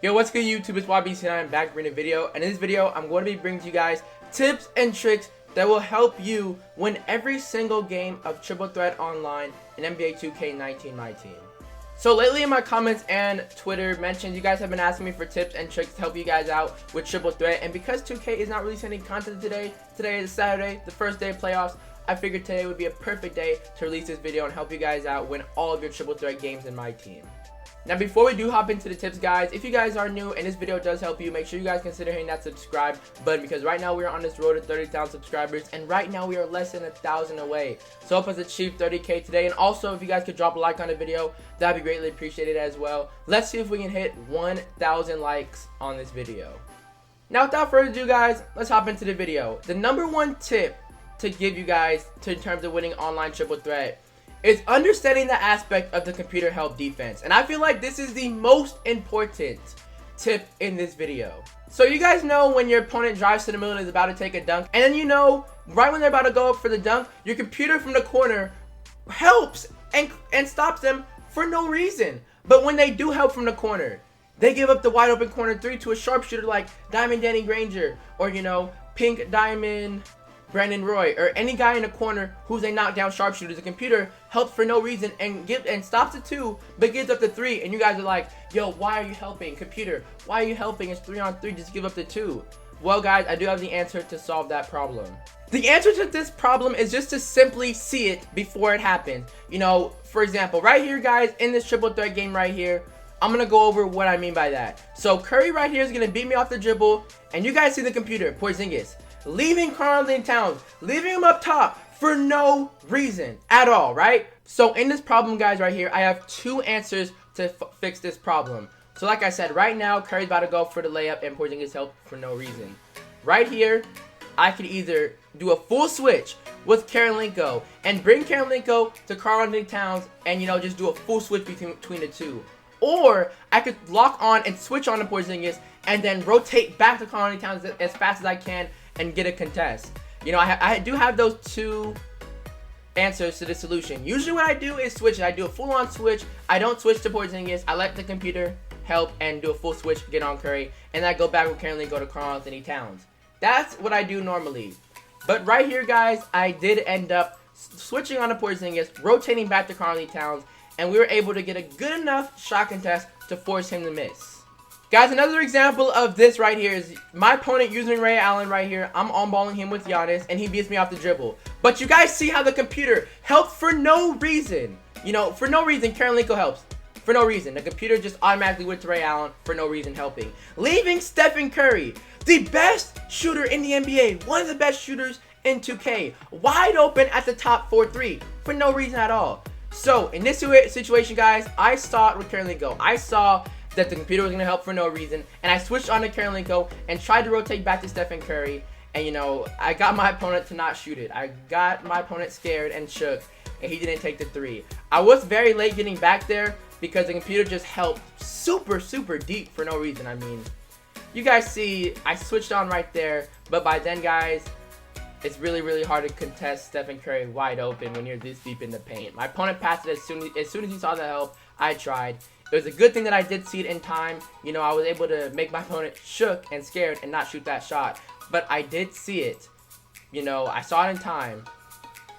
Yo, what's good YouTube? It's YBC9 back bringing a video, and in this video I'm going to be bringing to you guys tips and tricks that will help you win every single game of Triple Threat Online in NBA 2K19 Myteam. So lately in my comments and Twitter mentions, you guys have been asking me for tips and tricks to help you guys out with Triple Threat, and because 2K is not releasing any content today is Saturday, the first day of playoffs, I figured today would be a perfect day to release this video and help you guys out win all of your Triple Threat games in my team. Now before we do hop into the tips, guys, if you guys are new and this video does help you, make sure you guys consider hitting that subscribe button, because right now we are on this road to 30,000 subscribers, and right now we are less than 1,000 away. So help us achieve 30K today, and also if you guys could drop a like on the video, that'd be greatly appreciated as well. Let's see if we can hit 1,000 likes on this video. Now without further ado, guys, let's hop into the video. The number one tip to give you guys in terms of winning online Triple Threat is understanding the aspect of the computer help defense, and I feel like this is the most important tip in this video. So you guys know when your opponent drives to the middle and is about to take a dunk, and then you know right when they're about to go up for the dunk, your computer from the corner helps and stops them for no reason. But when they do help from the corner, they give up the wide open corner three to a sharpshooter like Diamond Danny Granger, or you know, Pink Diamond Brandon Roy, or any guy in the corner who's a knockdown sharpshooter. The computer helps for no reason and stops the two, but gives up the three, and you guys are like, yo, why are you helping? Computer, why are you helping? It's 3-on-3, just give up the two. Well guys, I do have the answer to solve that problem. The answer to this problem is just to simply see it before it happens. You know, for example, right here guys, in this Triple Threat game right here, I'm gonna go over what I mean by that. So Curry right here is gonna beat me off the dribble, and you guys see the computer, Porzingis, leaving Karl-Anthony Towns, leaving him up top for no reason at all, right? So in this problem, guys, right here, I have two answers to fix this problem. So like I said, right now, Curry's about to go for the layup and Porzingis help for no reason. Right here, I could either do a full switch with Karolinko and bring Karolinko to Karl-Anthony Towns and, you know, just do a full switch between the two. Or I could lock on and switch on to Porzingis and then rotate back to Karl-Anthony Towns as fast as I can and get a contest. You know, I do have those two answers to the solution. Usually what I do is switch. I do a full-on switch. I don't switch to Porzingis. I let the computer help and do a full switch, get on Curry, and I go back with Karolinko to Karl-Anthony Towns. That's what I do normally. But right here, guys, I did end up switching on to Porzingis, rotating back to Karl-Anthony Towns, and we were able to get a good enough shot contest to force him to miss. Guys, another example of this right here is my opponent using Ray Allen right here. I'm on-balling him with Giannis, and he beats me off the dribble. But you guys see how the computer helped for no reason. You know, for no reason, Karolinko helps. For no reason. The computer just automatically went to Ray Allen for no reason helping. Leaving Stephen Curry, the best shooter in the NBA, one of the best shooters in 2K, wide open at the top 4-3 for no reason at all. So, in this situation, guys, I saw it with Karolinko. I saw that the computer was going to help for no reason, and I switched on to Karolinko and tried to rotate back to Stephen Curry, and you know, I got my opponent to not shoot it. I got my opponent scared and shook, and he didn't take the three. I was very late getting back there because the computer just helped super deep for no reason. I mean, you guys see I switched on right there, but by then, guys, it's really hard to contest Stephen Curry wide open when you're this deep in the paint. My opponent passed it as soon as he saw the help. I tried. It was a good thing that I did see it in time. You know, I was able to make my opponent shook and scared and not shoot that shot. But I did see it. You know, I saw it in time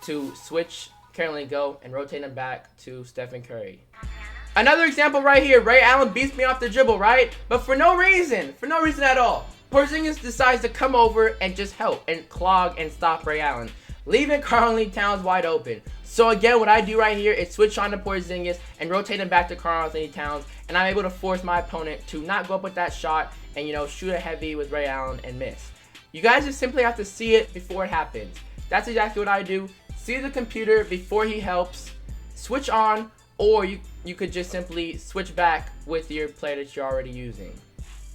to switch Karolinko and rotate him back to Stephen Curry. Another example right here. Ray Allen beats me off the dribble, right? But for no reason at all. Porzingis decides to come over and just help and clog and stop Ray Allen, leaving Karl-Anthony Towns wide open. So again, what I do right here is switch on to Porzingis and rotate him back to Karl-Anthony Towns, and I'm able to force my opponent to not go up with that shot and, you know, shoot a heavy with Ray Allen and miss. You guys just simply have to see it before it happens. That's exactly what I do. See the computer before he helps, switch on, or you could just simply switch back with your player that you're already using.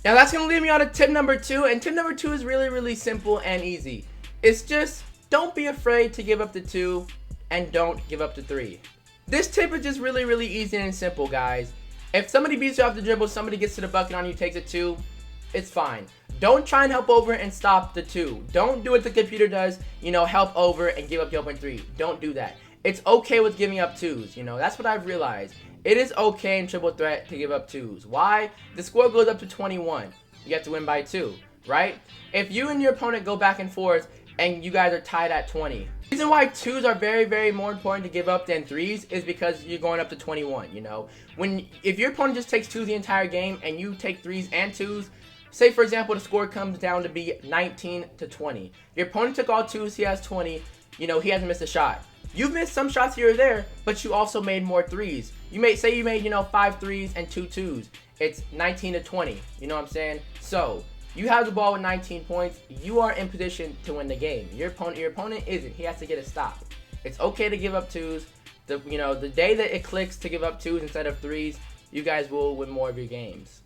Now that's going to lead me on to tip number 2, and tip number 2 is really simple and easy. It's just, don't be afraid to give up the 2 and don't give up the 3. This tip is just really easy and simple, guys. If somebody beats you off the dribble, somebody gets to the bucket on you, takes a 2, it's fine. Don't try and help over and stop the 2. Don't do what the computer does, you know, help over and give up the open 3. Don't do that. It's okay with giving up 2s, you know, that's what I've realized. it is okay in triple threat to give up 2s. Why? The score goes up to 21. You have to win by 2, right? If you and your opponent go back and forth and you guys are tied at 20. The reason why 2s are very, very more important to give up than 3s is because you're going up to 21, you know? If your opponent just takes 2s the entire game and you take 3s and 2s, say for example the score comes down to be 19 to 20. Your opponent took all 2s, he has 20, you know, he hasn't missed a shot. You've missed some shots here or there, but you also made more 3s. You made, you know, 5 3s and 2 2s. It's 19 to 20, you know what I'm saying? So, you have the ball with 19 points, you are in position to win the game. Your opponent isn't. He has to get a stop. It's okay to give up 2s. The day that it clicks to give up 2s instead of 3s, you guys will win more of your games.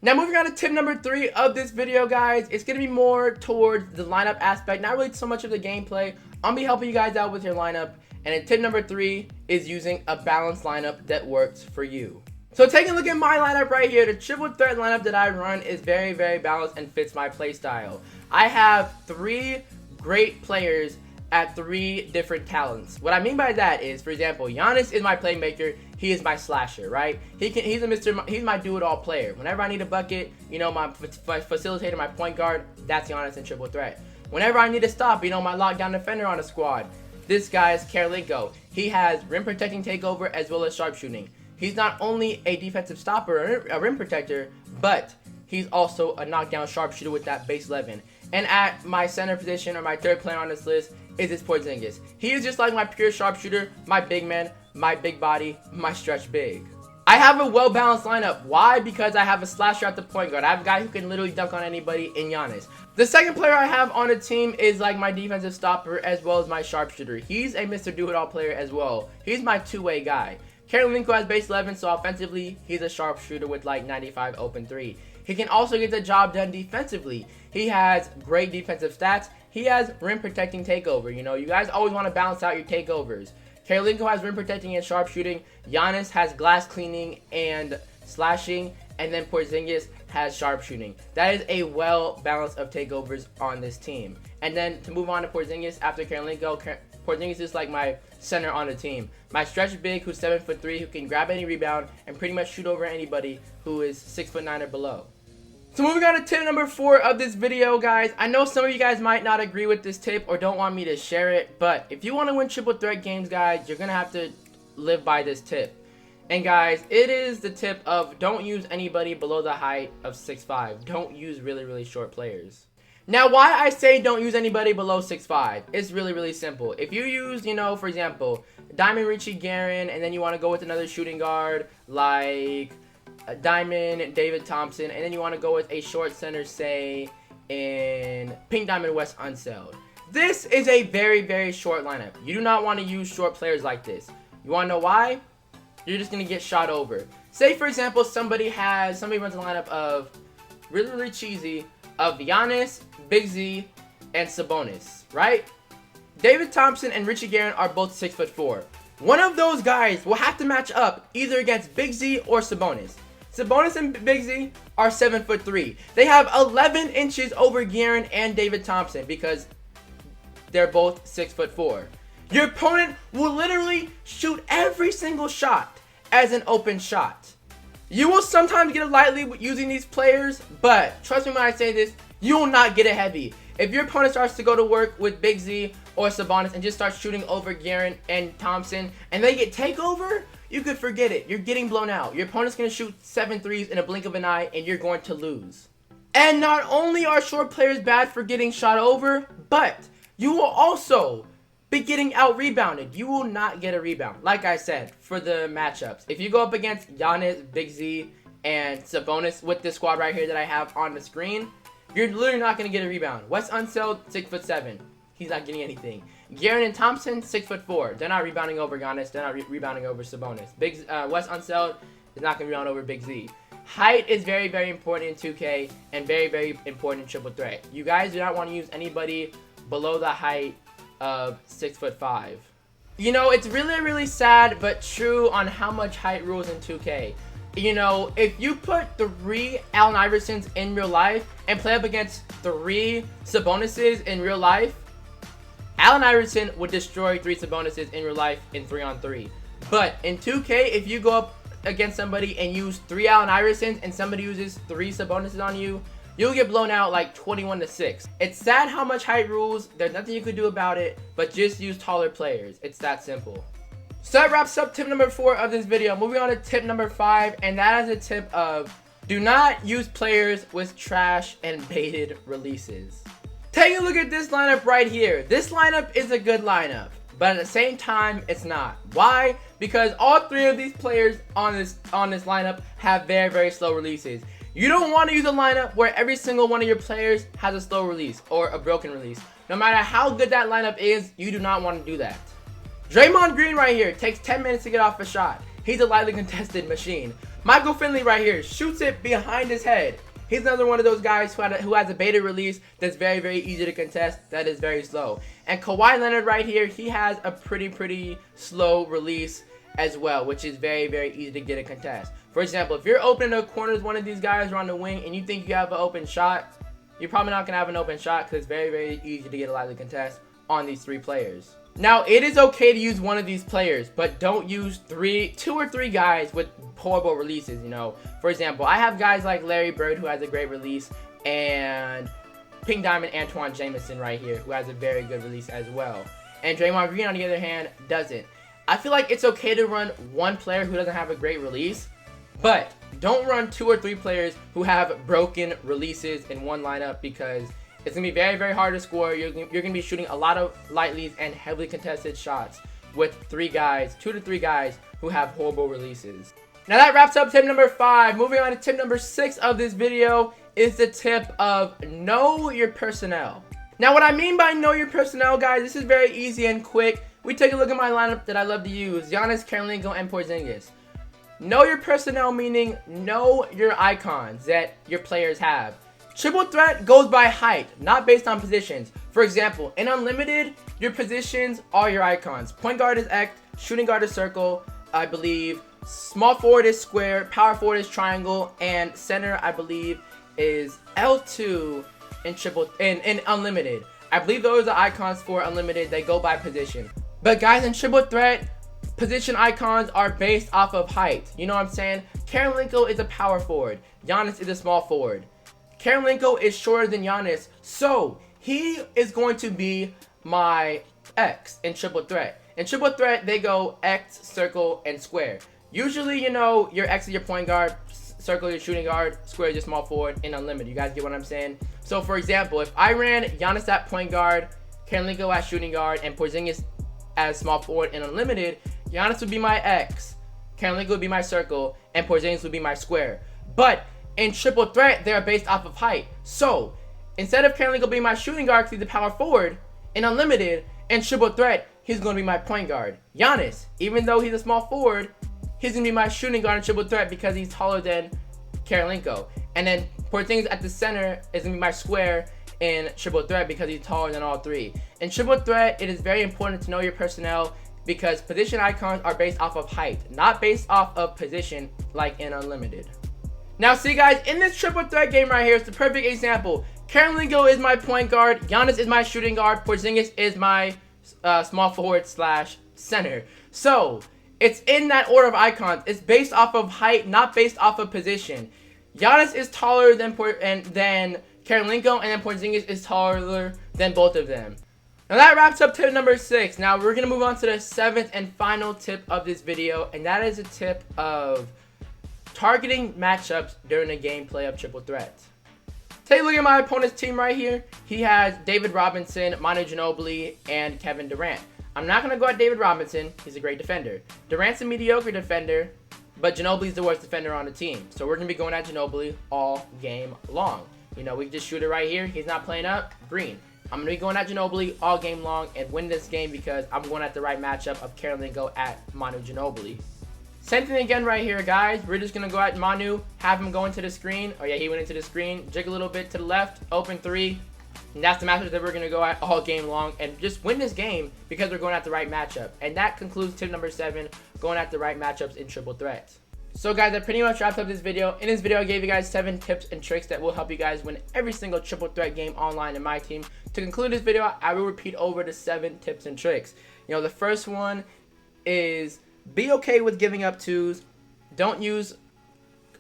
Now moving on to tip number 3 of this video, guys, it's going to be more towards the lineup aspect, not really so much of the gameplay. I'll be helping you guys out with your lineup, and then tip number 3 is using a balanced lineup that works for you. So taking a look at my lineup right here, the triple threat lineup that I run is very, very balanced and fits my playstyle. I have 3 great players at 3 different talents. What I mean by that is, for example, Giannis is my playmaker. He is my slasher, right? He's my do-it-all player. Whenever I need a bucket, you know, my facilitator, my point guard, that's Giannis in triple threat. Whenever I need to stop, you know, my lockdown defender on a squad, this guy is Karolinko. He has rim protecting takeover as well as sharpshooting. He's not only a defensive stopper, a rim protector, but he's also a knockdown sharpshooter with that base 11. And at my center position, or my third player on this list, is this Porzingis. He is just like my pure sharpshooter, my big man, my big body, my stretch big. I have a well-balanced lineup. Why? Because I have a slasher at the point guard. I have a guy who can literally dunk on anybody in Giannis. The second player I have on the team is like my defensive stopper as well as my sharpshooter. He's a Mr. Do-It-All player as well. He's my two-way guy. Karolinko has base 11, so offensively, he's a sharpshooter with like 95 open 3. He can also get the job done defensively. He has great defensive stats. He has rim protecting takeover. You know, you guys always want to balance out your takeovers. Karolinko has rim protecting and sharpshooting. Giannis has glass cleaning and slashing. And then Porzingis has sharpshooting. That is a well balance of takeovers on this team. And then to move on to Porzingis after Karolinko, Porzingis is like my center on the team. My stretch big who's 7'3", who can grab any rebound and pretty much shoot over anybody who is 6'9" or below. So moving on to tip number 4 of this video, guys. I know some of you guys might not agree with this tip or don't want me to share it, but if you want to win triple threat games, guys, you're going to have to live by this tip. And guys, it is the tip of don't use anybody below the height of 6'5". Don't use really, really short players. Now, why I say don't use anybody below 6'5", it's really, really simple. If you use, you know, for example, Diamond Richie Guerin, and then you want to go with another shooting guard like Diamond David Thompson, and then you want to go with a short center, say, in Pink Diamond Wes Unseld. This is a very, very short lineup. You do not want to use short players like this. You want to know why? You're just going to get shot over. Say, for example, somebody runs a lineup of, really, really cheesy, of Giannis, Big Z, and Sabonis, right? David Thompson and Richie Guerin are both 6'4". One of those guys will have to match up either against Big Z or Sabonis. Sabonis and Big Z are 7'3". They have 11 inches over Guerin and David Thompson because they're both 6'4". Your opponent will literally shoot every single shot as an open shot. You will sometimes get it lightly using these players, but trust me when I say this, you will not get it heavy. If your opponent starts to go to work with Big Z or Sabonis and just starts shooting over Guerin and Thompson, and they get takeover, you could forget it. You're getting blown out. Your opponent's going to shoot 7 threes in a blink of an eye, and you're going to lose. And not only are short players bad for getting shot over, but you will also be getting out-rebounded. You will not get a rebound. Like I said, for the matchups. If you go up against Giannis, Big Z, and Sabonis with this squad right here that I have on the screen, you're literally not going to get a rebound. Wes Unseld, 6'7". He's not getting anything. Guerin and Thompson, 6'4". They're not rebounding over Giannis. They're not rebounding over Sabonis. Wes Unseld is not going to rebound over Big Z. Height is very, very important in 2K and very, very important in triple threat. You guys do not want to use anybody below the height of 6'5". You know, it's really, really sad but true on how much height rules in 2K. You know, if you put 3 Allen Iversons in real life and play up against 3 Sabonises in real life, Allen Iverson would destroy 3 Sabonises in real life in 3-on-3. But in 2K, if you go up against somebody and use 3 Allen Iversons and somebody uses 3 Sabonis on you, you'll get blown out like 21-6. It's sad how much height rules. There's nothing you can do about it, but just use taller players. It's that simple. So that wraps up tip number 4 of this video. Moving on to tip number 5, and that is a tip of do not use players with trash and baited releases. Take a look at this lineup right here. This lineup is a good lineup, but at the same time, it's not. Why? Because all 3 of these players on this lineup have very, very slow releases. You don't want to use a lineup where every single one of your players has a slow release or a broken release. No matter how good that lineup is, you do not want to do that. Draymond Green right here takes 10 minutes to get off a shot. He's a lightly contested machine. Michael Finley right here shoots it behind his head. He's another one of those guys who has a baited release that's very, very easy to contest, that is very slow. And Kawhi Leonard right here, he has a pretty slow release as well, which is very, very easy to get a contest. For example, if you're opening the corners, one of these guys are on the wing, and you think you have an open shot, you're probably not going to have an open shot because it's very, very easy to get a lightly contest on these 3 players. Now, it is okay to use one of these players, but don't use 2 or 3 guys with horrible releases, you know. For example, I have guys like Larry Bird, who has a great release, and Pink Diamond Antoine Jameson right here, who has a very good release as well. And Draymond Green, on the other hand, doesn't. I feel like it's okay to run one player who doesn't have a great release, but don't run 2 or 3 players who have broken releases in one lineup, because it's going to be very, very hard to score. You're going to be shooting a lot of lightlies and heavily contested shots with 2 to 3 guys who have horrible releases. Now that wraps up tip number 5. Moving on to tip number 6 of this video is the tip of know your personnel. Now what I mean by know your personnel, guys, this is very easy and quick. We take a look at my lineup that I love to use: Giannis, Karolinko, and Porzingis. Know your personnel meaning know your icons that your players have. Triple threat goes by height, not based on positions. For example, in Unlimited, your positions are your icons. Point guard is X, shooting guard is circle, I believe. Small forward is square, power forward is triangle, and center, I believe, is L2 in Unlimited. I believe those are the icons for Unlimited. They go by position. But guys, in Triple Threat, position icons are based off of height. You know what I'm saying? Karolinko is a power forward. Giannis is a small forward. Karolinko is shorter than Giannis, so he is going to be my X in Triple Threat. In Triple Threat, they go X, circle, and square. Usually, you know, your X is your point guard, circle your shooting guard, square is your small forward, in Unlimited. You guys get what I'm saying? So, for example, if I ran Giannis at point guard, Karolinko at shooting guard, and Porzingis as small forward in Unlimited, Giannis would be my X, Karolinko would be my circle, and Porzingis would be my square. But in Triple Threat, they are based off of height. So, instead of Karolinko being my shooting guard because he's the power forward, in Unlimited, in Triple Threat, he's going to be my point guard. Giannis, even though he's a small forward, he's going to be my shooting guard in Triple Threat because he's taller than Karolinko. And then Porzingis at the center is going to be my square in Triple Threat because he's taller than all 3. In Triple Threat, it is very important to know your personnel because position icons are based off of height, not based off of position like in Unlimited. Now see guys, in this Triple Threat game right here, it's the perfect example. Karolinko is my point guard, Giannis is my shooting guard, Porzingis is my small forward slash center. So, it's in that order of icons. It's based off of height, not based off of position. Giannis is taller than Karolinko, and then Porzingis is taller than both of them. Now that wraps up tip number 6. Now we're going to move on to the 7th and final tip of this video, and that is a tip of targeting matchups during the gameplay of Triple Threat. Take a look at my opponent's team right here. He has David Robinson, Manu Ginobili, and Kevin Durant. I'm not going to go at David Robinson. He's a great defender. Durant's a mediocre defender, but Ginobili's the worst defender on the team. So we're going to be going at Ginobili all game long. You know, we can just shoot it right here. He's not playing up. Green. I'm going to be going at Ginobili all game long and win this game because I'm going at the right matchup of Karolinko at Manu Ginobili. Same thing again right here, guys. We're just going to go at Manu, have him go into the screen. Oh, yeah, he went into the screen. Jig a little bit to the left, open 3. And that's the matchup that we're going to go at all game long and just win this game because we're going at the right matchup. And that concludes tip number 7, going at the right matchups in Triple Threat. So guys, that pretty much wraps up this video. In this video, I gave you guys 7 tips and tricks that will help you guys win every single Triple Threat game online in my team. To conclude this video, I will repeat over the 7 tips and tricks. You know, the first one is be okay with giving up 2s. Don't use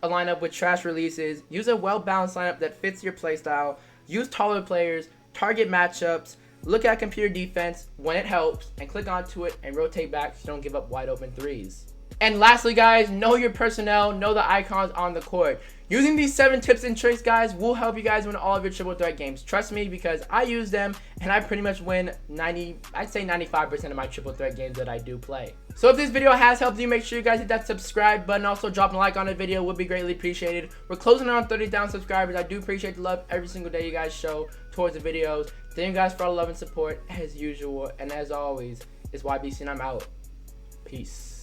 a lineup with trash releases. Use a well-balanced lineup that fits your playstyle. Use taller players, target matchups, look at computer defense when it helps, and click onto it and rotate back so you don't give up wide open threes. And lastly, guys, know your personnel, know the icons on the court. Using these 7 tips and tricks, guys, will help you guys win all of your triple threat games. Trust me, because I use them and I pretty much win I'd say 95% of my triple threat games that I do play. So if this video has helped you, make sure you guys hit that subscribe button. Also, drop a like on the video would be greatly appreciated. We're closing in on 30,000 subscribers. I do appreciate the love every single day you guys show towards the videos. Thank you guys for all the love and support as usual. And as always, it's YBC and I'm out. Peace.